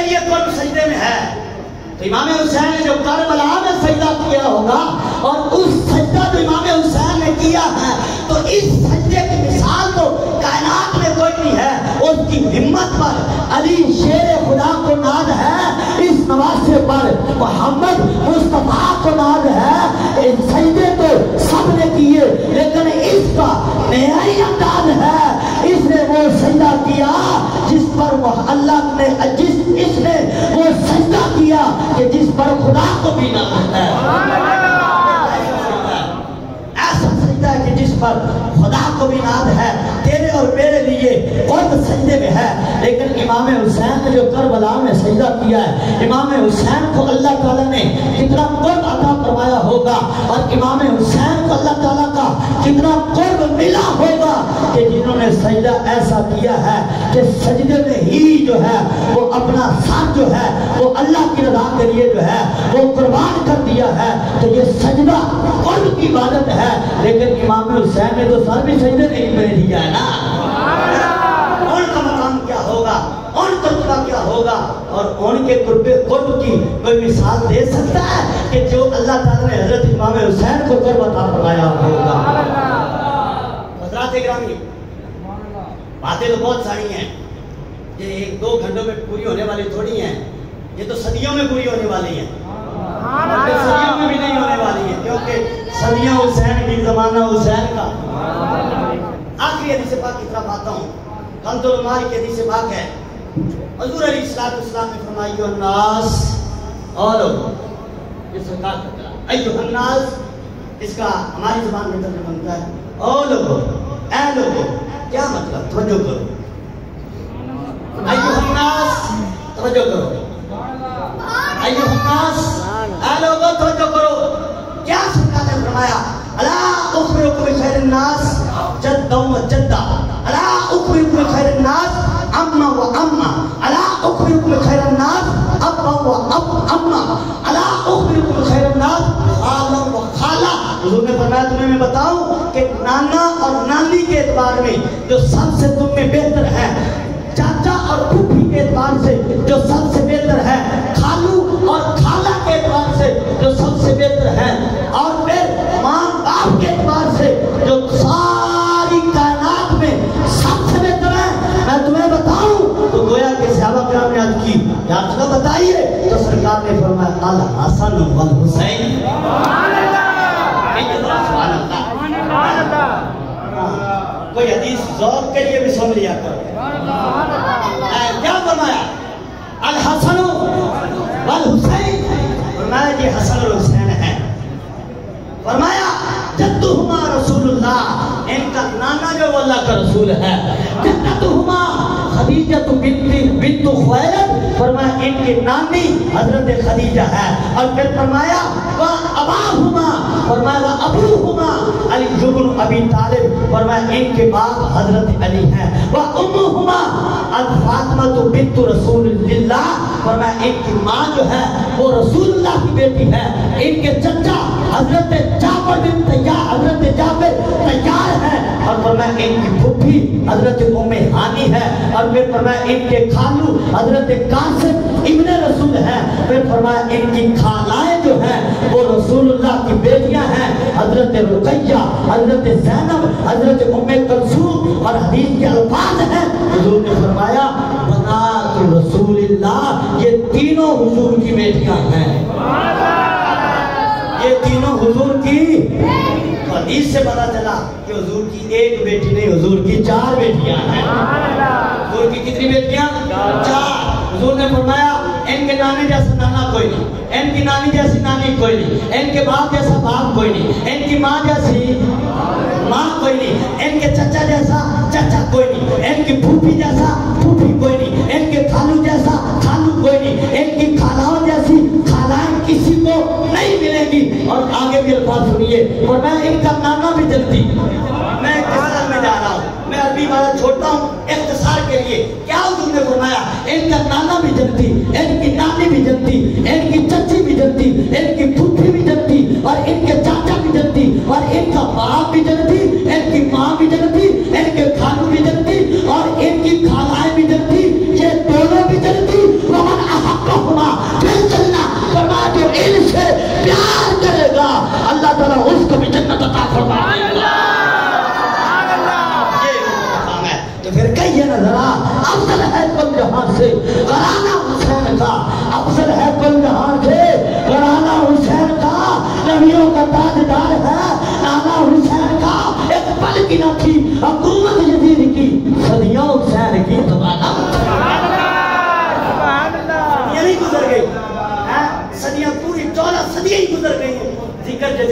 لیے قرب سجدے میں ہے. تو امام حسین نے جو کربلا میں سجدہ کیا ہوگا اور اس سجدہ جو امام حسین نے کیا ہے تو اس سجدے کی مثال تو کائنات میں کوئی نہیں ہے. اس کی ہمت پر علی شیر خدا کو ناز ہے, اس نواسے پر محمد مصطفیٰ کو ناز ہے. سجدے تو سب نے کیے لیکن اس کا معیاری انداز ہے, اس نے وہ سجدہ کیا جس پر وہ اللہ نے اس نے وہ سجدہ کیا کہ جس پر خدا کو بھی ناز ہے. ایسا سجدہ ہے کہ جس پر خدا کو بھی ناز ہے. تیرے اور میرے لیے قرب سجدے میں ہے. لیکن امام حسین نے جو کربلا میں سجدہ کیا ہے, امام حسین کو اللہ تعالیٰ نے کتنا قرب عطا فرمایا ہوگا اور امام حسین کو اللہ تعالیٰ کا کتنا قرب ملا ہوگا کہ جنہوں نے سجدہ ایسا کیا ہے کہ سجدے میں ہی جو ہے وہ اپنا ساتھ جو ہے وہ اللہ کی رضا کے لیے جو ہے وہ قربان کر دیا ہے. تو یہ سجدہ قرب کی عبادت ہے. لیکن امام حسین نے تو سر بھی سجدے نہیں میں دیا ہے نا. ان کا مقام کیا ہوگا, ان کا کیا ہوگا, اور ان کے قرب کی کوئی مثال دے سکتا ہے کہ جو اللہ تعالیٰ نے حضرت امام حسین کو قرب عطا فرمایا ہوگا. حضرات گرامی, باتیں تو بہت ساری ہیں, یہ ایک دو گھنٹوں میں پوری ہونے والی تھوڑی ہیں, یہ تو صدیوں میں پوری ہونے والی ہیں. صدیوں میں بھی نہیں ہونے والی ہیں کیونکہ صدیوں حسین کی زمانہ حسین کا. آخری حدیث پاک کی طرف آتا ہوں. کنز العمال کی حدیث پاک ہے. حضور علیہ السلام نے فرمایا ایھا الناس, اور یہ سرکار کا کلام ایھا الناس, اس کا ہماری زبان میں ترجمہ بنتا ہے او لوگو, اے لوگو. کیا مطلب؟ توجہ کرو. ایھا الناس, توجہ کرو. ایھا الناس, اے لوگو توجہ کرو. کیا سرکار نے فرمایا؟ الا اخبرکم بخیر الناس جدا و جدا, الا اخبرکم بخیر الناس اما و اما, الا اخبرکم بخیر الناس ابا و اما, الا اخبرکم بخیر الناس خالا و خالا. حضور نے فرمایا تمہیں میں بتاؤں کہ نانا اور نانی کے اعتبار میں جو سب سے تم میں بہتر ہے, چاچا اور پھوپھی کے اعتبار سے جو سب سے بہتر ہے, خالو اور خالہ کے اعتبار سے جو سب سے بہتر ہے, اور پھر ماں باپ کے اعتبار سے جو ساری کائنات میں سب سے بہتر ہے. میں تمہیں بتاؤں تو گویا کہ صحابہ کرام نے عرض کی یا رسول اللہ بتائیے, تو سرکار نے فرمایا الحسن والحسین. کوئی حدیث ذوق کے لیے بھی سن لیا کرو. کیا فرمایا؟ الحسن والحسین. فرمایا یہ حسن اور حسین ہے. فرمایا جدہما رسول اللہ, ان کا نانا جو وہ اللہ کا رسول ہے. جدہما خدیجہ بنت خویلد, فرمایا ان کی نانی حضرت خدیجہ ہے. اور پھر فرمایا وَأَبَاهُمَا, فرمایا وَأَبُوهُمَا علی بن ابی طالب, فرمایا ان کے باپ حضرت علی ہیں. وَأُمُّهُمَا الفاطمہ بنت رسول اللہ, فرمایا ان کی ماں جو ہے وہ رسول اللہ کی بیٹی ہے. ان کے چچا حضرت جعفر بن طیار, حضرت جعفر طیار ہے. اور فرمایا ان کی پھوپھی حضرت ام ہانی ہے. اور پھر فرمایا ان کے خالو حضرت قاسم ابن رسول ہے. پھر فرمایا ان کی خالائیں جو ہیں وہ رسول اللہ کی بیٹیاں ہیں, حضرت رقیہ, حضرت زینب, حضرت ام کلثوم. اور حدیث کے الفاظ ہیں, حضور نے فرمایا بنات رسول اللہ, یہ تینوں حضور کی بیٹیاں ہیں. یہ تینوں حضور کی. حدیث سے پتا چلا کہ حضور کی ایک بیٹی نہیں, حضور کی 4 بیٹیاں ہیں. حضور کی کتنی بیٹیاں؟ 4. حضور نے فرمایا ان کے نانے جیسا نانا کوئی نہیں, ان کی نانی جیسی نانی کوئی نہیں, ان کے باپ جیسا باپ کوئی نہیں, ان کی ماں جیسی ماں کوئی نہیں, ان کے چچا جیسا چچا کوئی نہیں, ان کی پھوپھی جیسا پھوپھی کوئی نہیں, ان کے خالو جیسا خالو کوئی نہیں, ان کی خالاؤں جیسی خالائیں کسی کو نہیں ملیں گی. اور آگے بھی الفاظ سنیے, اور میں ان کا نانا بھی جلدی, میں اختصار میں جا رہا ہوں, میں عربی والا چھوڑتا ہوں اختصار کے لیے. کیا حضور نے فرمایا ان کا نانا بھی جلدی, ان کی نانی بھی جلدی, ان کی چچی بھی جلدی, ان کی پھوپھی بھی جلدی, اور ان کے چاچا بھی جلدی, اور ان کا باپ بھی جلدی, ان کی ماں بھی جلدی, ان کے خالو بھی جلدی, اور ان کی خالائیں بھی جلدی. یہ دونوں بھی جلدی. ومن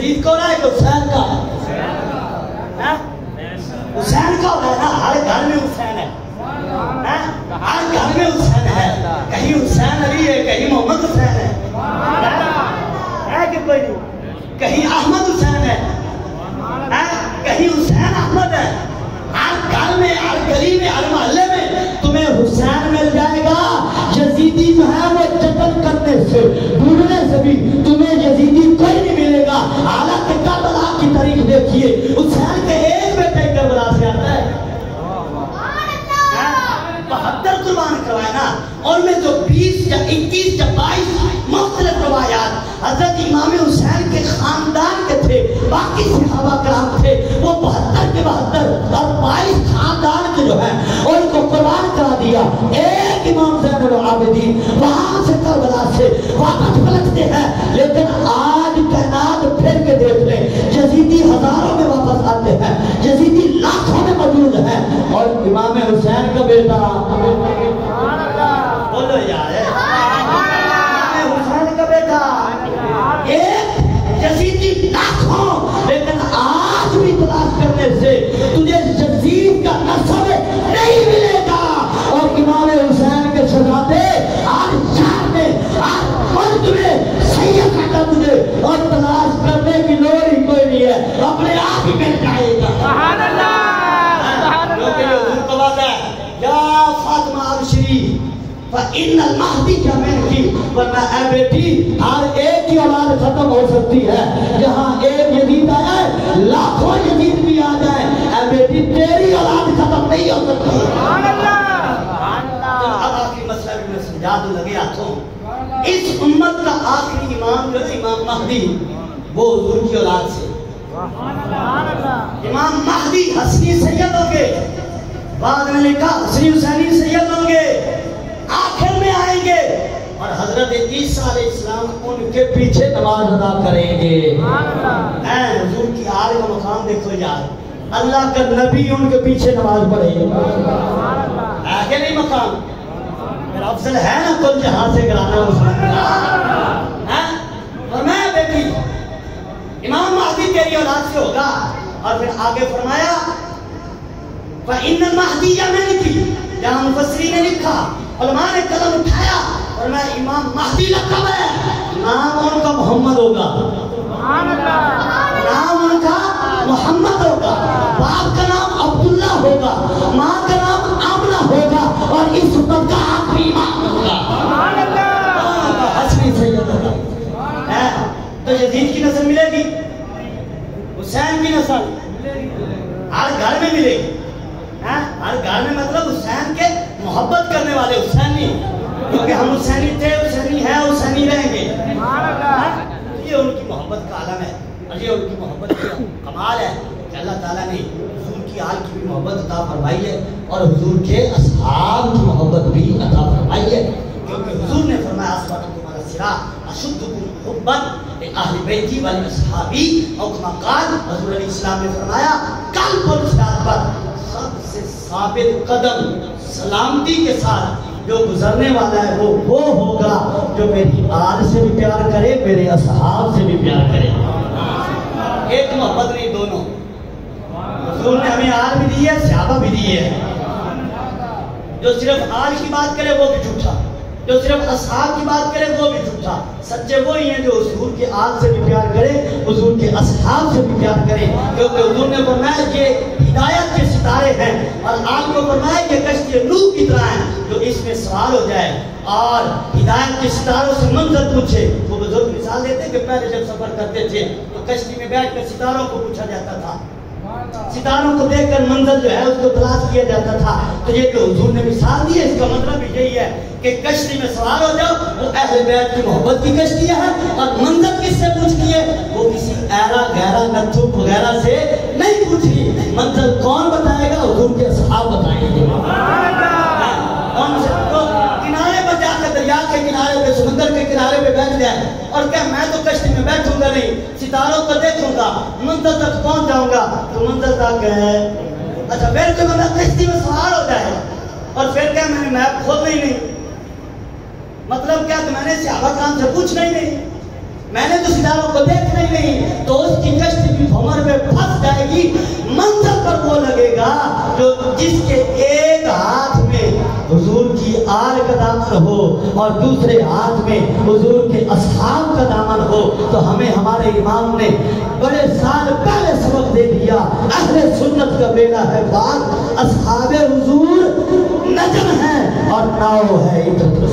یزید کو رہا ہے کہ حسین کا ہے؟ حسین کا ہو رہا ہے نا، ہر گھر میں حسین ہے، ہر گھر میں حسین ہے، کہیں حسین علی ہے، کہیں محمد حسین ہے کہ کوئی نہیں، کہیں احمد حسین ہے، کہیں حسین احمد ہے، ہر گھر میں، ہر گلی میں، ہر محلے میں تمہیں حسین مل جائے گا۔ یزیدی جو ہے وہ جتن کرنے سے، ڈھونڈنے سے بھی تمہیں یزیدی کوئی نہیں ملے گا۔ حالانکہ کربلا کی تاریخ دیکھیے، حسین کے ایک بیٹے کربلا سے آتا ہے، 72 قربان کروائے نا، اور میں جو 20 یا 21 یا 22 مختلف روایات حضرت امام حسین کے خاندان کے تھے، باقی صحابہ کرام تھے، وہ 72 کے 72 اور 22 خاندان کے جو ہیں ان کو قربان کرا دیا۔ ایک امام زین العابدین وہاں سے کربلا سے واپس پلٹتے ہیں، لیکن آج کائنات پھر کے دیکھ لیں، یزیدی ہزاروں میں واپس آتے ہیں، یزیدی لاکھوں میں موجود ہیں، اور امام حسین کا بیٹا بولو یار، امام حسین کا بیٹا ایک، یزیدی لاکھوں، لیکن آج بھی تلاش کرنے سے تجھے یزید کا نسب نہیں ملے گا۔ اور امام حسین کے شہزادے آج شہر میں، آج ملک میں سید کہتا تجھے، اور تلاش کرنے کی لوڑ ہی کوئی نہیں ہے، اپنے آپ ہی مل جائے گا۔ سبحان اللہ، کیونکہ یہ حضور کا وعدہ ہے، یا فاطمہ ابشری فَإِنَّ الْمَهْدِيَّ مِنْكِ، ورنہ اے بیٹی ہر ایک کی اولاد ختم ہو سکتی ہے، جہاں ایک یزید آیا ہے لاکھوں یزید بھی آ جائیں، اے بیٹی تیری اولاد ختم نہیں ہو سکتی۔ سبحان اللہ۔ اب آخری مسئلہ بھی میں سمجھا دوں لگے ہاتھوں، اس امت کا آخری امام جو ہے امام مہدی، وہ حضور کی اولاد سے، امام مہدی حسنی سید ہوں گے، بعد میں لکھا حسنی حسینی سید ہوں گے، آخر میں آئیں گے، اور حضرت عیسیٰ علیہ السلام ان کے پیچھے نماز ادا کریں گے۔ حضور کی آل کا مقام دیکھو یار، اللہ کا نبی ان کے پیچھے نماز پڑھے، آگے نہیں مقام، میرا افضل ہے نا کل جہاں سے گرانا فرمایا بیٹی امام مہدی تیری اولاد سے ہوگا، اور پھر آگے فرمایا فَإِنَّ الْمَهْدِيَّ مِنْكِ، جہاں مفسرین نے لکھا، علماء نے قلم اٹھایا، اور میں امام مہدی لقب ہے، نام ان کا محمد ہوگا، نام ان کا محمد ہوگا، باپ کا نام عبداللہ ہوگا، ماں کا نام آمنہ ہوگا، اور اس امت کا آخری امام ہوگا، حسنی سید ہوگا۔ تو یزید کی نسل ملے گی، حسین کی نسل ہر گھر میں ملے گی، ہر گھر میں، مطلب حسین کے محبت کرنے والے حسینی، کیونکہ ہم حسینی تھے، حسینی ہیں، حسینی رہیں گے، یہ ان کی محبت کا عالم ہے، اور یہ ان کی محبت کا کمال ہے کہ اللہ تعالیٰ نے حضور کی آل کی بھی محبت عطا فرمائی ہے، اور حضور کے اصحاب کی محبت بھی عطا فرمائی ہے، کیونکہ حضور نے فرمایا اصحابکم علی الصراط اشدکم حبا لأہل بیتی والاصحابی، اور کما قال حضور علیہ السلام نے فرمایا قلب الصراط پر سب سے ثابت قدم سلامتی کے ساتھ جو گزرنے والا ہے وہ ہوگا جو میری آل سے بھی پیار کرے، میرے اصحاب سے بھی پیار کرے۔ ایک محبت نہیں، دونوں۔ حضور نے ہمیں آل بھی دی ہے، صحابہ بھی دی ہے، جو صرف آل کی بات کرے وہ بھی جھوٹا، جو صرف اصحاب کی بات کرے وہ بھی جھوٹا، سچے وہی ہیں جو حضور کے آل سے بھی پیار کرے، حضور کے اصحاب سے بھی پیار کرے، کیونکہ حضور نے فرمایا یہ ہدایت کے ستارے ہیں، اور آل کو فرمایا یہ کشتی نوح کی طرح ہیں جو اس میں سوار ہو جائے اور ہدایت کے ستاروں سے منظر پوچھے۔ وہ بزرگ مثال دیتے ہیں کہ پہلے جب سفر کرتے تھے تو کشتی میں بیٹھ کر ستاروں کو پوچھا جاتا تھا، ستاروں کو دیکھ کر منزل جو ہے اس کو تلاش کیا جاتا تھا۔ تو یہ جو حضور نے مثال دی ہے اس کا مطلب یہی ہے کہ کشتی میں سوار ہو جاؤ، وہ اہل بیت کی محبت کی کشتی ہے، اور منزل کس سے پوچھنی ہے؟ وہ کسی ایرا گہرا نتھوک وغیرہ سے نہیں پوچھنی، منزل کون بتائے گا؟ حضور کے اصحاب بتائیں گے۔ تو کنارے پر جا کر، دریا کے کنارے پہ، سمندر کے کنارے پہ بیٹھ جائے اور کہ میں تو کشتی میں بیٹھوں گا نہیں، ستاروں کو دیکھوں گا، منزل تک پہنچ جاؤں گا، تو منزل تک ہے۔ اچھا پھر کوئی بندہ کشتی میں سوار ہو جائے اور پھر کیا میں نے میپ کھولنا ہی نہیں، مطلب کیا کہ میں نے صحابہ کرام سے پوچھنا ہی نہیں، میں نے تو ستاروں کو دیکھنا ہی نہیں، تو اس کی کشتی بھی بھنور میں پھنس جائے گی۔ منظر پر وہ لگے گا جو جس کے ایک ہاتھ میں حضور کی آل کا دامن ہو اور دوسرے ہاتھ میں حضور کے اصحاب کا دامن ہو۔ تو ہمیں ہمارے امام نے بڑے سال پہلے سبق دے دیا، اہل سنت کا بیڑا ہے پار، اصحاب حضور نجم ہے اور ناؤ ہے عبرت۔